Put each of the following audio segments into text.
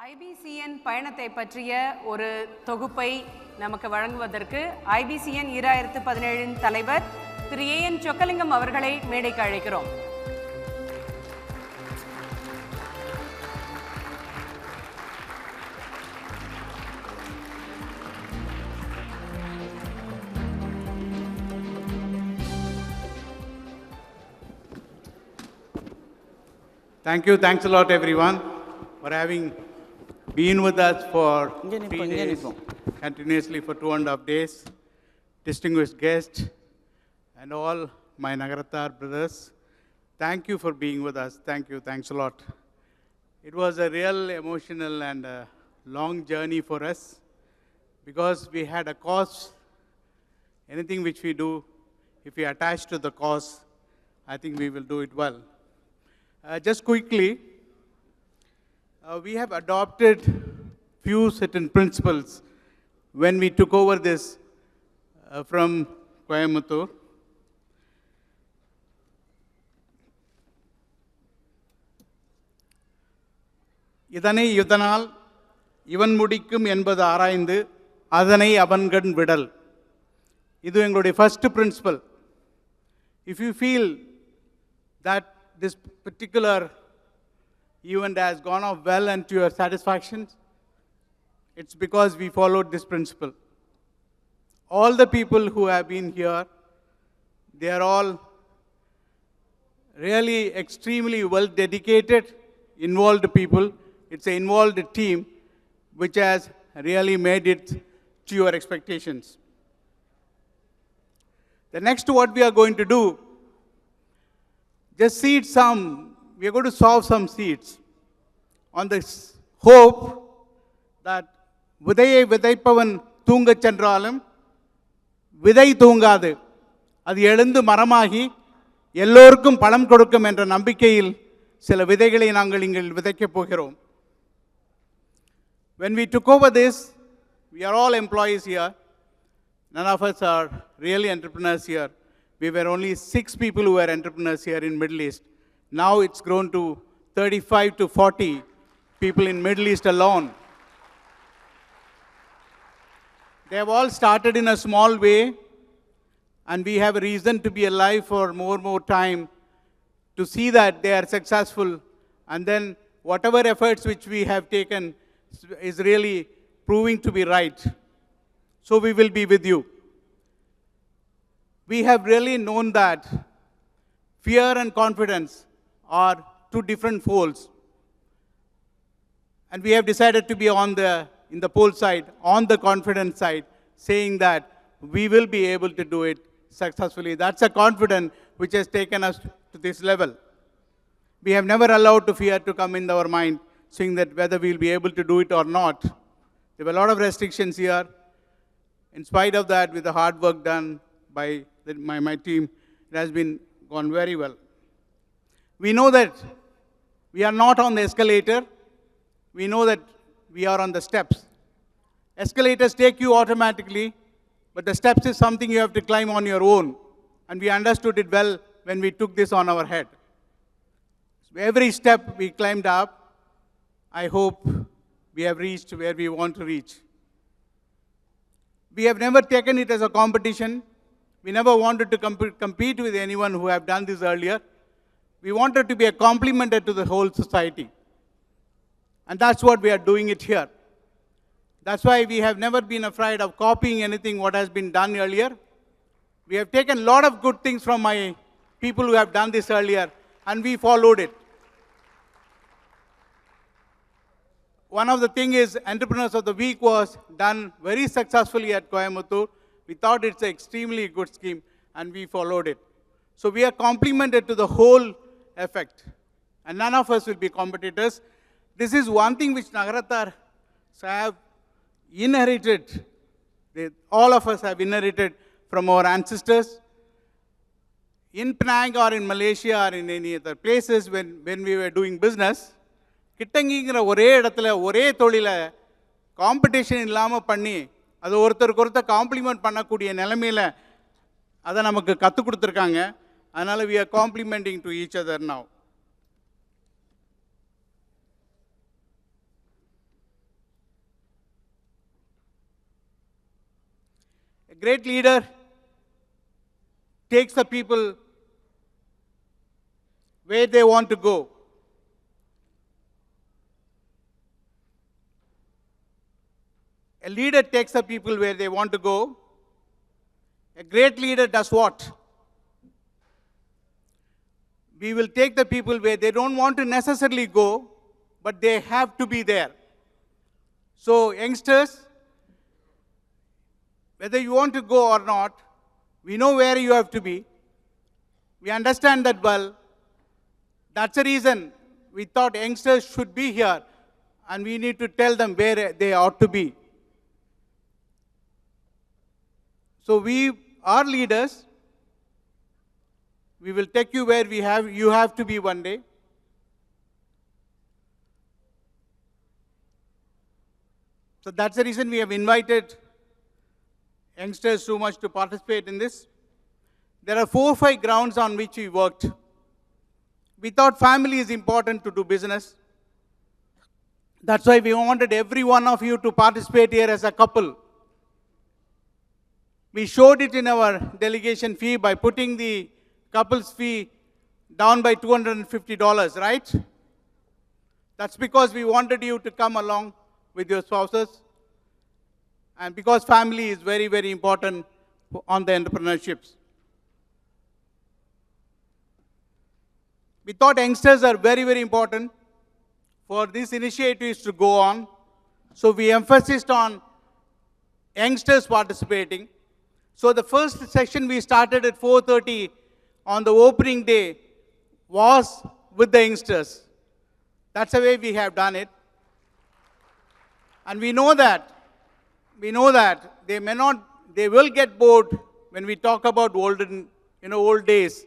IBCN பயணத்தை பற்றிய ஒரு தொகுப்பை நமக்கு வழங்குவதற்கு IBCN 2017 தலைவர் திரு AN Chockalingam அவர்களை மேடைக்கு அழைக்கிறோம். Thanks a lot everyone for having been with us for 3 days, continuously for 2.5 days. Distinguished guests and all my Nagaratar brothers, thank you for being with us. Thanks a lot. It was a real emotional and a long journey for us because we had a cause. Anything which we do, if we attach to the cause, I think we will do it well. Just quickly, we have adopted few certain principles when we took over this from Coimbatore. இதனை இதனால் இவன் முடிக்கும் என்பது ஆராய்ந்து அதனை அவன்கண் விடல். இது எங்களுடைய first principle. If you feel that this particular event has gone off well and to your satisfaction, it's because we followed this principle. All the people who have been here, they are all really extremely well dedicated, involved people. It's an involved team which has really made it to your expectations. The next what we are going to do, just seed some, we are going to sow some seeds on this hope that விதையை விதைப்பவன் தூங்கச் சென்றாலும் விதை தூங்காது, அது எழுந்து மரமாகி எல்லோருக்கும் பழம் கொடுக்கும் என்ற நம்பிக்கையில் சில விதைகளை நாங்கள் இங்கே விதைக்கப் போகிறோம். When we took over this, we are all employees here. None of us are really entrepreneurs here. We were only 6 people who were entrepreneurs here in Middle East. Now it's grown to 35 to 40 people in Middle East alone. They have all started in a small way, and we have a reason to be alive for more time to see that they are successful, and then whatever efforts which we have taken is really proving to be right. So we will be with you. We have really known that fear and confidence are two different poles. And we have decided to be in the pole side, on the confidence side, saying that we will be able to do it successfully. That's a confidence which has taken us to this level. We have never allowed fear to come in our mind, saying that whether we will be able to do it or not. There were a lot of restrictions here. In spite of that, with the hard work done by my team, it has been gone very well. We know that we are not on the escalator. We know that we are on the steps. Escalators take you automatically, but the steps is something you have to climb on your own. And we understood it well when we took this on our head. So every step we climbed up, I hope we have reached where we want to reach. We have never taken it as a competition. We never wanted to compete with anyone who have done this earlier. We wanted to be a complement to the whole society. And that's what we are doing it here. That's why we have never been afraid of copying anything what has been done earlier. We have taken a lot of good things from my people who have done this earlier, and we followed it. One of the things is Entrepreneurs of the Week was done very successfully at Coimbatore. We thought it's an extremely good scheme, and we followed it. So we are complemented to the whole effect, and none of us will be competitors. This is one thing which Nagaratar have inherited. All of us have inherited from our ancestors. In Penang or in Malaysia or in any other places when we were doing business, கிட்டங்கிற ஒரே இடத்துல ஒரே தொழில competition இல்லாமல் பண்ணி அது ஒருத்தருக்கு complement பண்ணக்கூடிய நிலைமையில் அதை நமக்கு கற்றுக் கொடுத்துருக்காங்க. அதனால் we are complimenting to each other now. A great leader takes the people where they want to go. A leader takes the people where they want to go. A great leader does what? We will take the people where they don't want to necessarily go, but they have to be there. So, youngsters, whether you want to go or not, we know where you have to be. We understand that well. That's the reason we thought youngsters should be here, and we need to tell them where they ought to be. So we are leaders. We will take you where you have to be one day. So that's the reason we have invited youngsters so much to participate in this. There are 4 or 5 grounds on which we worked. We thought family is important to do business. That's why we wanted every one of you to participate here as a couple. We showed it in our delegation fee by putting the couple's fee down by $250, right? That's because we wanted you to come along with your spouses, and because family is very, very important on the entrepreneurships. We thought youngsters are very, very important for these initiatives to go on. So we emphasized on youngsters participating. So the first session we started at 4:30 on the opening day was with the youngsters. That's the way we have done it. And we know that they will get bored when we talk about old days.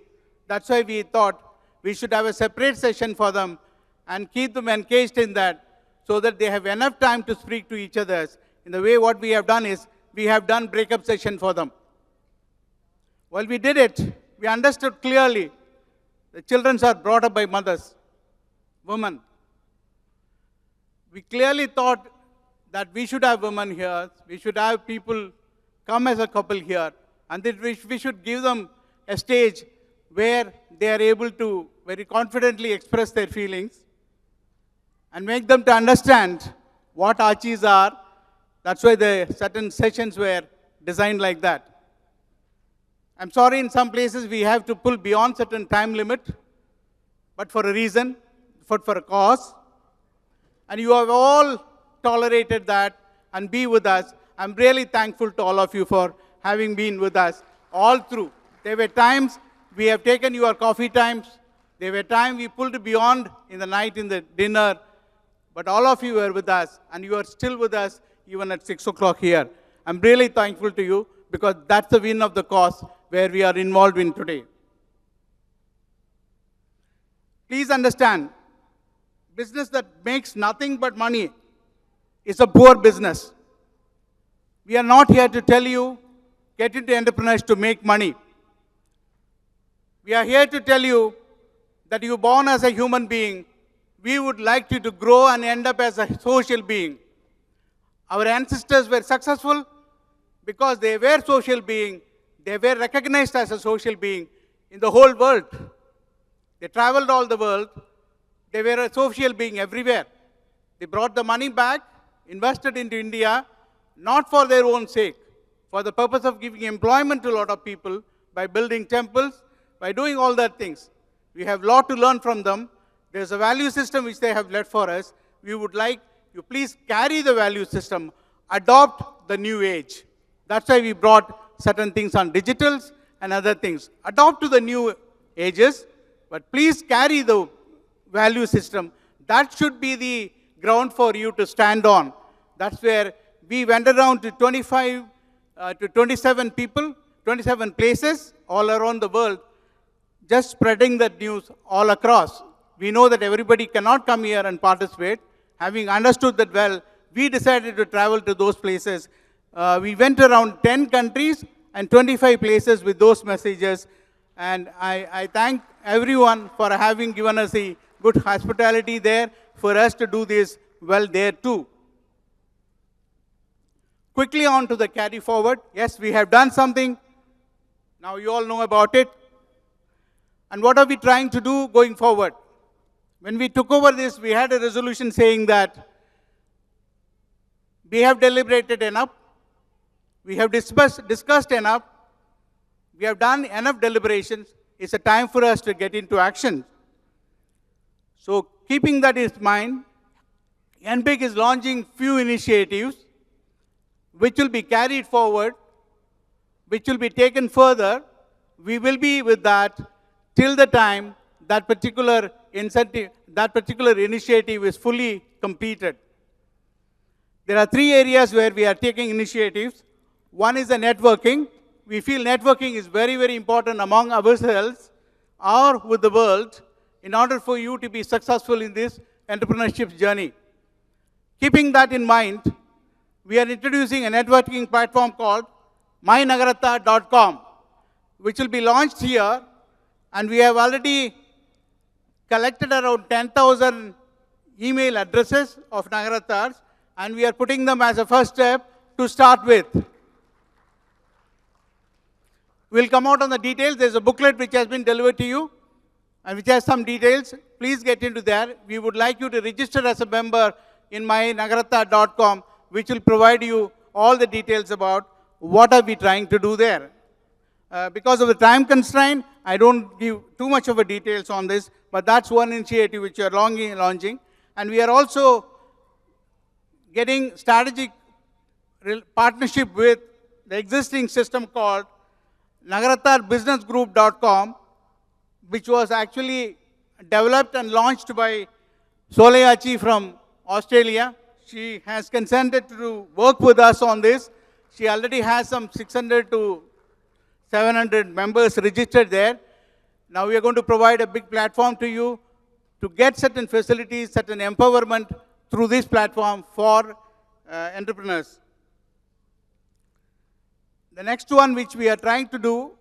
That's why we thought we should have a separate session for them and keep them engaged in that so that they have enough time to speak to each other. In the way what we have done is, we have done breakup session for them. While we did it, we understood clearly the children are brought up by mothers, women. We clearly thought that we should have women here, we should have people come as a couple here, and that we should give them a stage where they are able to very confidently express their feelings and make them to understand what archies are. That's why the certain sessions were designed like that. I'm sorry, in some places we have to pull beyond certain time limit, but for a reason, for a cause. And you have all tolerated that and be with us. I'm really thankful to all of you for having been with us all through. There were times we have taken your coffee times. There were times we pulled beyond in the night in the dinner. But all of you were with us, and you are still with us even at 6 o'clock here. I'm really thankful to you because that's the win of the cause where we are involved in today. Please understand, business that makes nothing but money is a poor business. We are not here to tell you, get into enterprise to make money. We are here to tell you that you were born as a human being. We would like you to grow and end up as a social being. Our ancestors were successful because they were social beings. They were recognized as a social being in the whole world. They traveled all the world. They were a social being everywhere. They brought the money back, invested into India, not for their own sake, for the purpose of giving employment to a lot of people by building temples, by doing all that things. We have a lot to learn from them. There's a value system which they have left for us. We would like you please carry the value system, adopt the new age. That's why we brought certain things on digitals and other things. Adopt to the new ages, but please carry the value system. That should be the ground for you to stand on. That's where we went around to 25 to 27 people, 27 places all around the world, just spreading that news all across. We know that everybody cannot come here and participate. Having understood that well, we decided to travel to those places. We went around 10 countries and 25 places with those messages. And I thank everyone for having given us a good hospitality there for us to do this well there too. Quickly on to the carry forward. Yes, we have done something. Now you all know about it. And what are we trying to do going forward? When we took over this, we had a resolution saying that we have deliberated enough, we have discussed enough, we have done enough deliberations. It's a time for us to get into action. So keeping that in mind, NBIC is launching few initiatives which will be carried forward, which will be taken further. We will be with that till the time that particular incentive, that particular initiative is fully completed. There are three areas where we are taking initiatives. One is the networking. We feel networking is very, very important among ourselves or with the world in order for you to be successful in this entrepreneurship journey. Keeping that in mind, we are introducing a networking platform called mynagaratha.com, which will be launched here, and we have already collected around 10,000 email addresses of Nagarathars, and we are putting them as a first step to start with. We'll come out on the details. There's a booklet which has been delivered to you and which has some details. Please get into there. We would like you to register as a member in mynagaratha.com, which will provide you all the details about what are we trying to do there. Because of the time constraint, I don't give too much of a details on this, but that's one initiative which we are launching. And we are also getting strategic partnership with the existing system called nagaratharbusinessgroup.com, which was actually developed and launched by Soleyachi from Australia. She has consented to work with us on this. She already has some 600 to 700 members registered there. Now we are going to provide a big platform to you to get certain facilities, certain empowerment through this platform for entrepreneurs. The next one which we are trying to do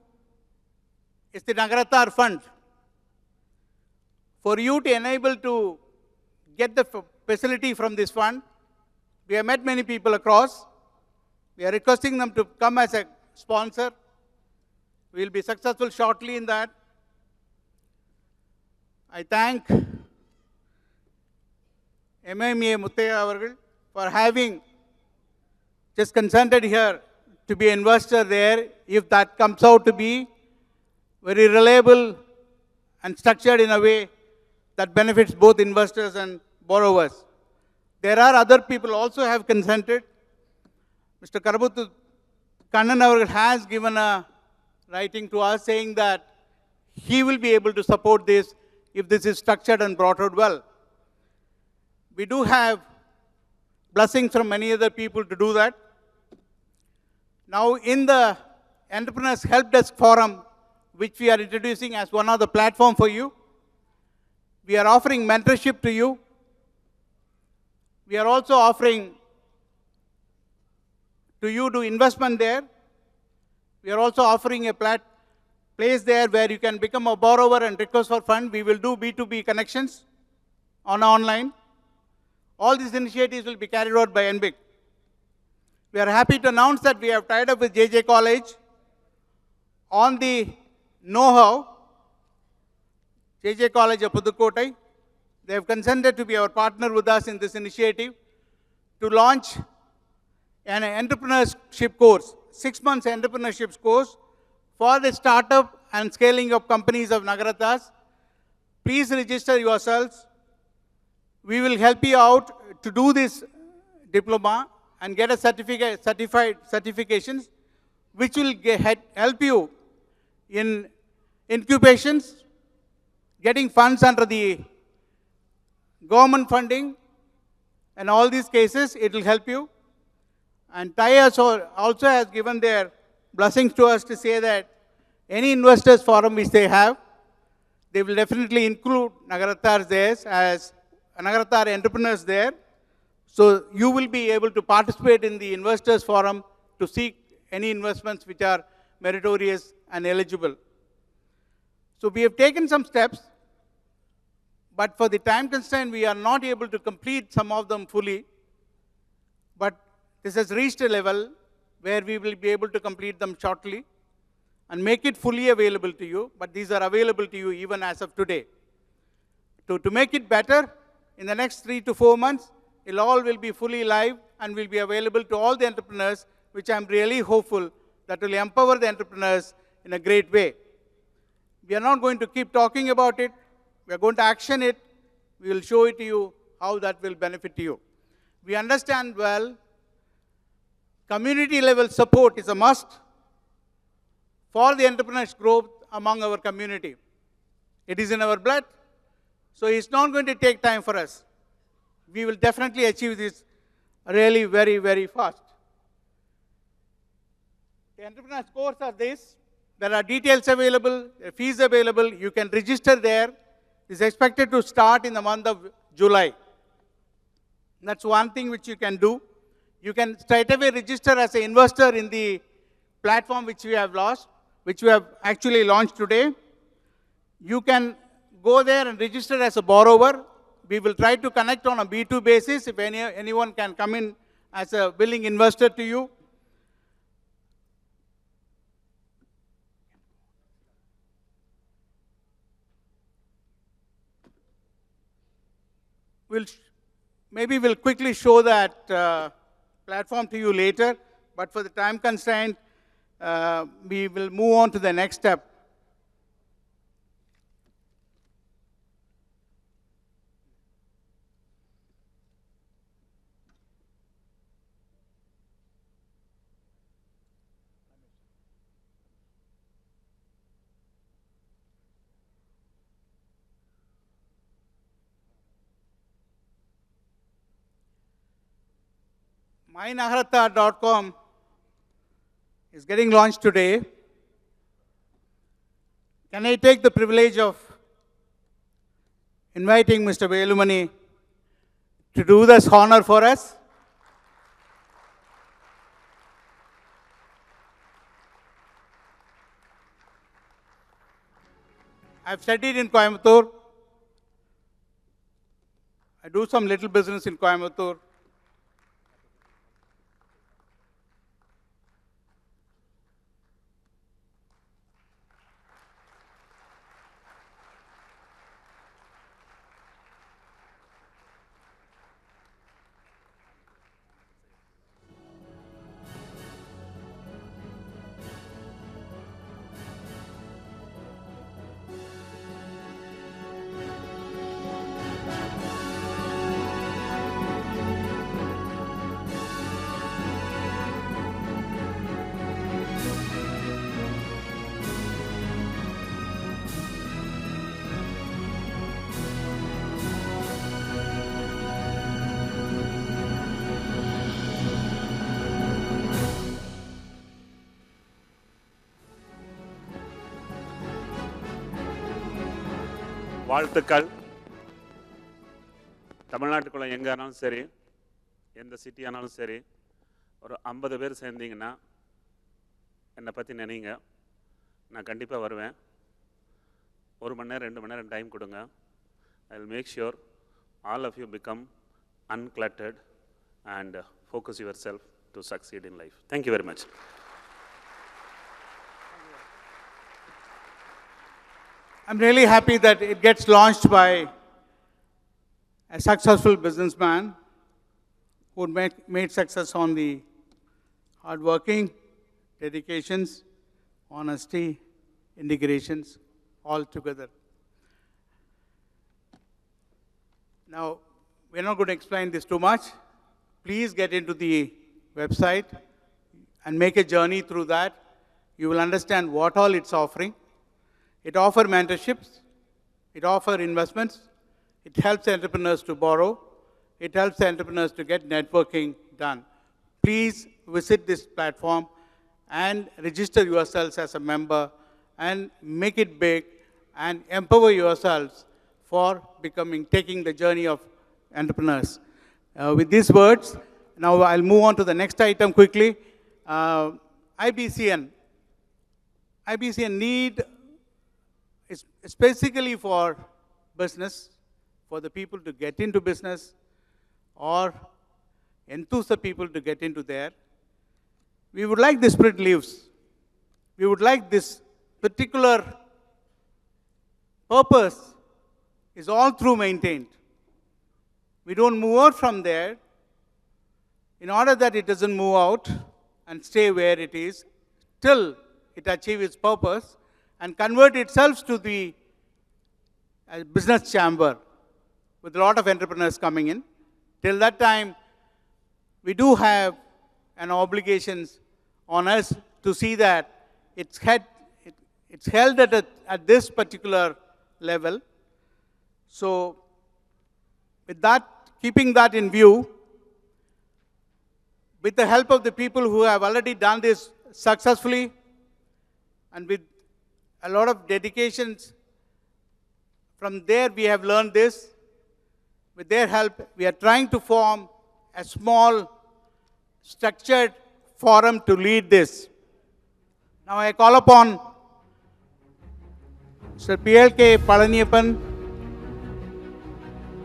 is the Nagarathar Fund. For you to enable to get the facility from this fund, we have met many people across. We are requesting them to come as a sponsor. We will be successful shortly in that. I thank MMA Muttaya avargal for having just consented here to be an investor there, if that comes out to be very reliable and structured in a way that benefits both investors and borrowers. There are other people also have consented. Mr. Karabuthu Kannan avargal has given a writing to us saying that he will be able to support this if this is structured and brought out well. We do have blessings from many other people to do that. Now in the Entrepreneurs Help Desk Forum, which we are introducing as one of the platform for you, we are offering mentorship to you. We are also offering to you do investment there. We are also offering a place there where you can become a borrower and request for fund. We will do B2B connections on online. All these initiatives will be carried out by NBIC. We are happy to announce that we have tied up with JJ College on the know-how. JJ College of Pudukkottai. They have consented to be our partner with us in this initiative to launch an entrepreneurship course, 6 months entrepreneurship course for the startup and scaling of companies of Nagarathas. Please register yourselves. We will help you out to do this diploma and get a certificate, certified certifications, which will help you in incubations, getting funds under the government funding, and all these cases, it will help you. And TIAS also has given their blessings to us to say that any investors forum which they have, they will definitely include Nagarathars there as Nagarathar entrepreneurs there. So you will be able to participate in the investors forum to seek any investments which are meritorious and eligible. So we have taken some steps, but for the time constraint, we are not able to complete some of them fully. But this has reached a level where we will be able to complete them shortly and make it fully available to you, but these are available to you even as of today. To make it better, in the next 3 to 4 months, it all will be fully live and will be available to all the entrepreneurs, which I'm really hopeful that will empower the entrepreneurs in a great way. We are not going to keep talking about it. We are going to action it. We will show it to you how that will benefit you. We understand well, community level support is a must for the entrepreneurs' growth among our community. It is in our blood, so it's not going to take time for us. We will definitely achieve this really very, very fast. The entrepreneurs' course are this. There are details available, there are fees available. You can register there. It's expected to start in the month of July. That's one thing which you can do. You can straight away register as an investor in the platform which we have actually launched today. You can go there and register as a borrower. We will try to connect on a B2 basis if anyone can come in as a willing investor to you. Maybe we'll quickly show that platform to you later, but for the time constraint, we will move on to the next step. mynaharata.com is getting launched today. Can I take the privilege of inviting Mr. Velumani to do this honor for us? I've studied in Coimbatore. I do some little business in Coimbatore. வாழ்த்துக்கள். தமிழ்நாட்டுக்குள்ளே எங்கே ஆனாலும் சரி, எந்த city ஆனாலும் சரி, ஒரு 50 பேர் சேர்ந்தீங்கன்னா என்னை பற்றி நினைங்க. நான் கண்டிப்பாக வருவேன். 1 மணி நேரம் 2 மணி நேரம் டைம் கொடுங்க. I will make sure all of you become uncluttered and focus yourself to succeed in life. Thank you very much. I'm really happy that it gets launched by a successful businessman who made success on the hardworking, dedications, honesty, integrations, all together. Now, we're not going to explain this too much. Please get into the website and make a journey through that. You will understand what all it's offering. It offers mentorships, it offers investments, it helps entrepreneurs to borrow, it helps entrepreneurs to get networking done. Please visit this platform and register yourselves as a member and make it big and empower yourselves for taking the journey of entrepreneurs. With these words, now I'll move on to the next item quickly. IBCN. IBCN need is basically for business, for the people to get into business, or enthuse the people to get into there. We would like the spirit lives. We would like this particular purpose is all through maintained. We don't move out from there. In order that it doesn't move out and stay where it is, till it achieves its purpose and convert itself to the business chamber with a lot of entrepreneurs coming in. Till that time, we do have an obligations on us to see that it's held at this particular level. So, with that, keeping that in view, with the help of the people who have already done this successfully, and with a lot of dedications, from there we have learned this. With their help, we are trying to form a small, structured forum to lead this. Now I call upon Sir PLK Palaniappan,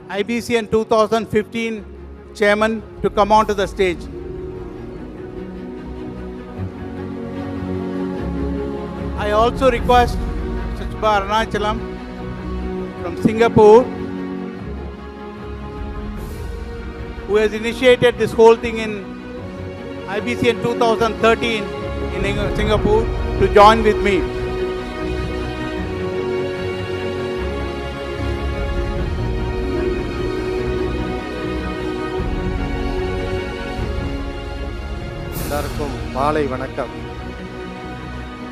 IBCN 2015 Chairman, to come onto the stage. I also request Sachba Arunachalam from Singapore, who has initiated this whole thing in IBCN 2013 in Singapore, to join with me. எல்லாருக்கும் மாலை வணக்கம்.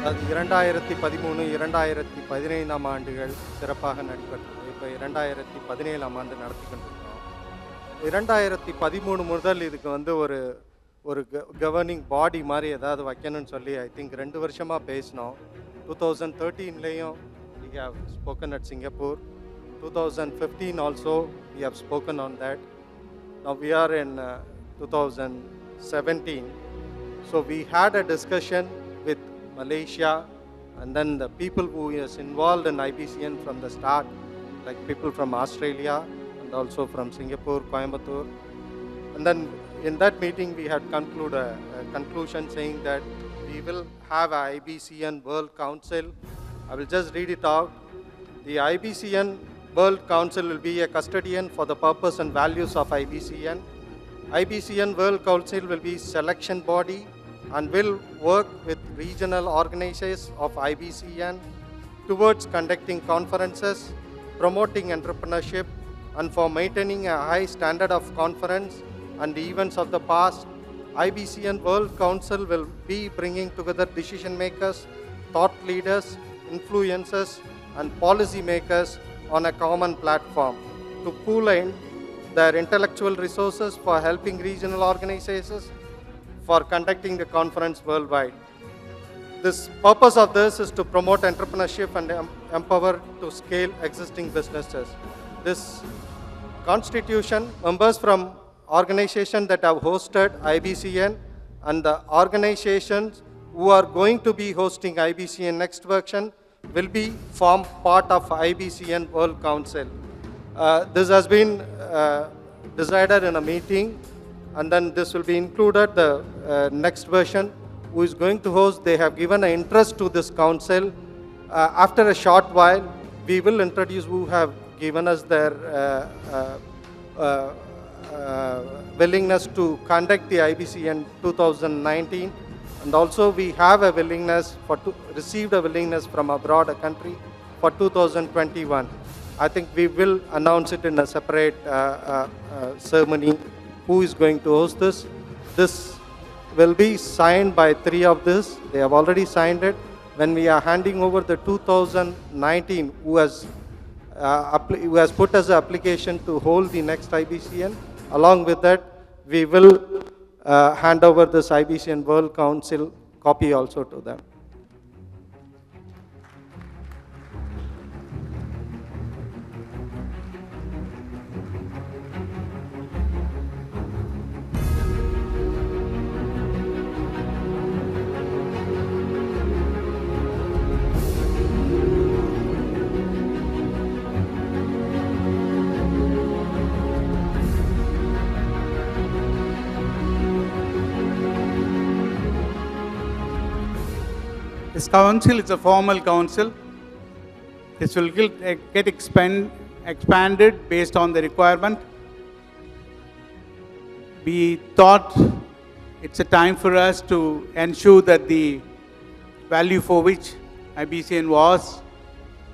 அது 2013, 2015 ஆண்டுகள் சிறப்பாக நடைபெற்றது. இப்போ 2017 ஆண்டு நடத்தி கொண்டிருக்கிறோம். 2013 முதல் இதுக்கு ஒரு கவர்னிங் பாடி மாதிரி ஏதாவது வைக்கணும்னு சொல்லி ஐ திங்க் 2 வருஷமாக பேசினோம். 2013லேயும் we have spoken at Singapore. 2015 also we have spoken on that. Now we are in 2017. So we had a discussion with Malaysia, and then the people who is involved in IBCN from the start, like people from Australia and also from Singapore, Coimbatore. And then in that meeting we had concluded a conclusion saying that we will have a IBCN World Council. I will just read it out. The IBCN World Council will be a custodian for the purpose and values of IBCN. IBCN World Council will be selection body and will work with regional organizations of IBCN towards conducting conferences, promoting entrepreneurship, and for maintaining a high standard of conference and events of the past. IBCN World Council will be bringing together decision makers, thought leaders, influencers, and policy makers on a common platform to pool in their intellectual resources for helping regional organizations for conducting the conference worldwide. This purpose of this is to promote entrepreneurship and empower to scale existing businesses. This constitution, members from organizations that have hosted IBCN and the organizations who are going to be hosting IBCN next version will be form part of IBCN World Council. This has been decided in a meeting, and then this will be included the next version who is going to host. They have given an interest to this council. After a short while, we will introduce who have given us their willingness to conduct the IBCN 2019, and also we have a willingness received a willingness from abroad a country for 2021. I think we will announce it in a separate ceremony who is going to host this. This will be signed by 3 of this. They have already signed it. When we are handing over the 2019 who has put as an application to hold the next IBCN, along with that we will hand over this IBCN World Council copy also to them. This council is a formal council. This will get expanded based on the requirement. We thought it's a time for us to ensure that the value for which IBCN was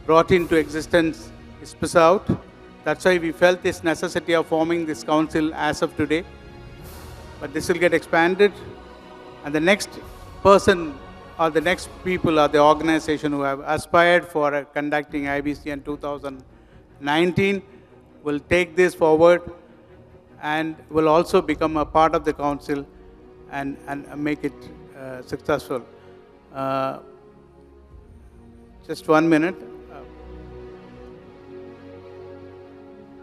brought into existence is preserved. That's why we felt this necessity of forming this council as of today. But this will get expanded, and the next person or the next people or the organization who have aspired for conducting IBCN 2019 will take this forward and will also become a part of the council and make it successful. Just 1 minute.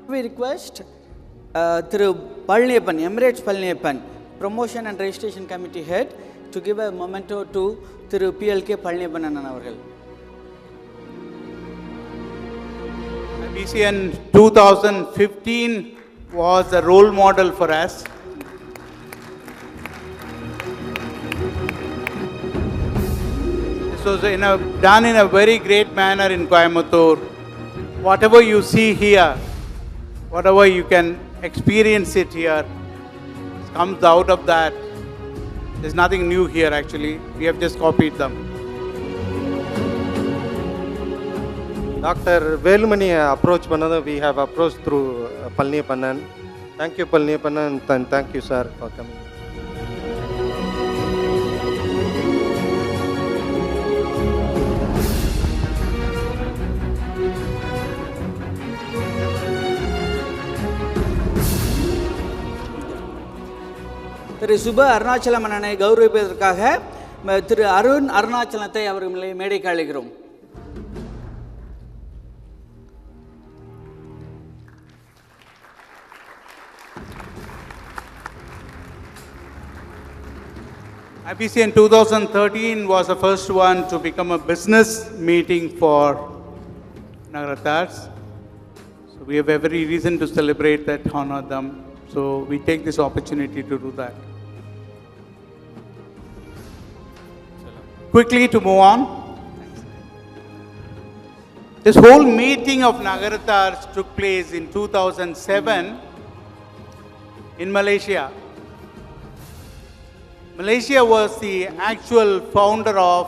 We request through Palniappan, Emirates Palniappan, Promotion and Registration Committee Head, to give a memento to through PLK Palniappan Annan avargal. IBCN 2015 was a role model for us. This was done in a very great manner in Coimbatore. Whatever you see here, whatever you can experience it here, comes out of that. There's nothing new here actually. We have just copied them. Dr. Velumani approach பண்ணது we have approached through Palniappan. Thank you Palniappan, and thank you sir for coming. திரு சுப அருணாச்சலம் அண்ணனை கௌரவிப்பதற்காக திரு அருண் அருணாச்சலத்தை அவர்களை மேடைக்கு அழைக்கிறோம். IBCN 2013 was the first one to become a business meeting for Nagaratars. So we have every reason to celebrate that, honor them. So we take this opportunity to do that. Quickly to move on. This whole meeting of Nagaratars took place in 2007 in Malaysia. Malaysia was the actual founder of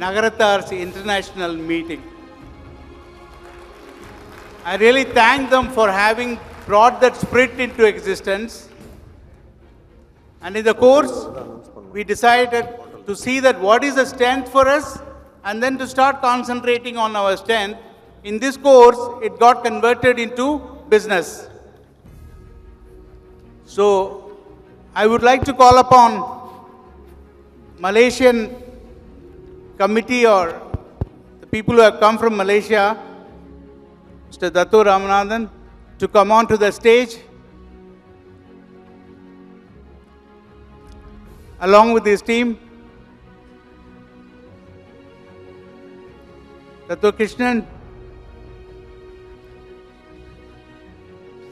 Nagaratars International Meeting. I really thank them for having brought that spirit into existence. And in the course, we decided to see that what is the strength for us, and then to start concentrating on our strength. In this course, it got converted into business. So, I would like to call upon Malaysian committee or the people who have come from Malaysia, Mr. Dato Ramanathan, to come on to the stage along with his team. Dato Krishnan,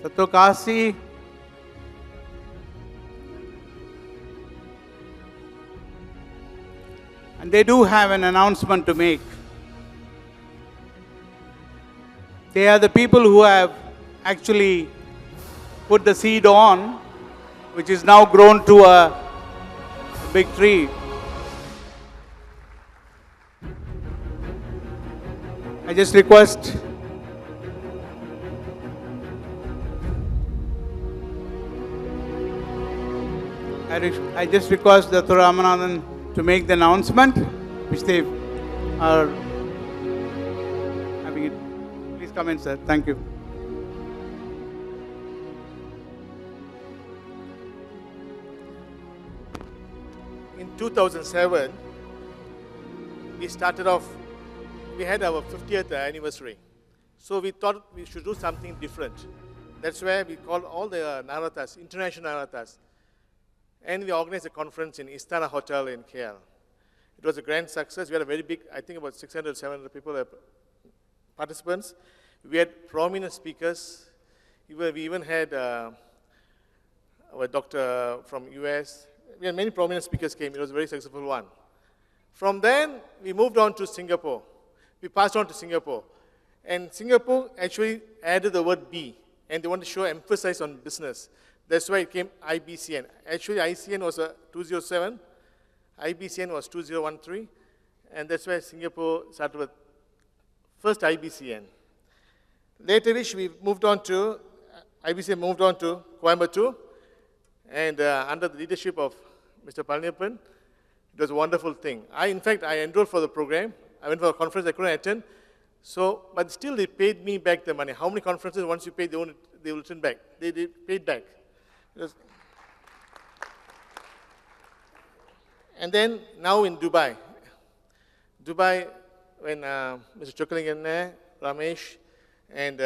Dato Kasi, and they do have an announcement to make. They are the people who have actually put the seed on, which is now grown to a big tree. I just request Dr. Ramanathan to make the announcement, which they are having it. Please come in, sir. Thank you. In 2007, we started off, we had our 50th anniversary. So we thought we should do something different. That's where we called all the Naratas, international Naratas. And we organized a conference in Istana Hotel in KL. It was a grand success. We had a very big, I think about 600, 700 people, participants. We had prominent speakers. We even had our doctor from US. We had many prominent speakers came. It was a very successful one. From then, we moved on to Singapore. We passed on to Singapore. And Singapore actually added the word B, and they want to show emphasis on business. That's why it came IBCN. Actually, ICN was 207, IBCN was 2013, and that's why Singapore started with first IBCN. Laterish, we moved on to, IBCN moved on to Coimbatore, and under the leadership of Mr. Palniappan, it was a wonderful thing. In fact, I enrolled for the program. I went for a conference I couldn't attend. So, but still they paid me back the money. How many conferences, once you pay, they will return back. They paid back. And then, now in Dubai. Dubai, when Mr. Chockalingam there, Ramesh, and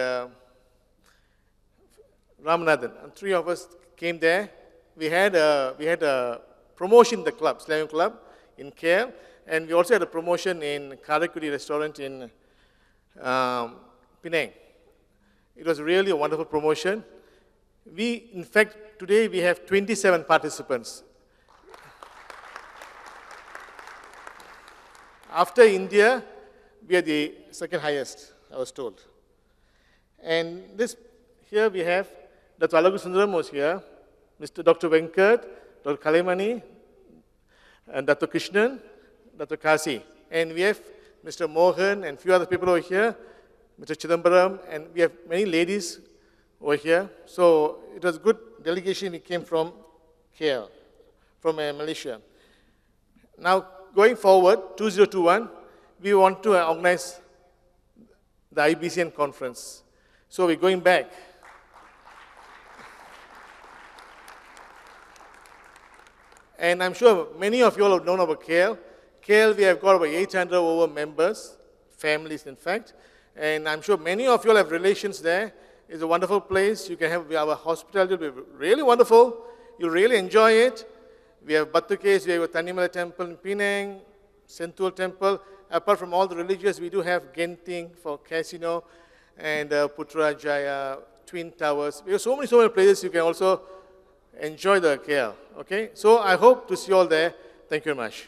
Ramanathan, and three of us came there. We had a promotion in the club, Slam Club in KL, and we also had a promotion in Karakudi restaurant in Penang. It was really a wonderful promotion. In fact, today we have 27 participants. After India, we are the second highest, I was told. And here we have, Dr. Alagu Sundaram was here, Dr. Venkat, Dr. Kalemani, and Dr. Krishnan, Dr. Kasi. And we have Mr. Mohan and a few other people over here, Mr. Chidambaram, and we have many ladies over here. So it was good delegation. We came from KL, from Malaysia. Now, going forward, 2021, we want to organize the IBCN conference. So we're going back. And I'm sure many of you all have known about KL. KL, we have got about 800 over members, families in fact. And I'm sure many of you all have relations there. It's a wonderful place. You can have our hospitality, will be really wonderful. You'll really enjoy it. We have Batukes, we have a Tanimala temple in Penang, Sentul temple. Apart from all the religious, we do have Genting for casino, and Putrajaya, Twin Towers. We have so many places you can also enjoy the KL. Okay? So I hope to see you all there. Thank you very much.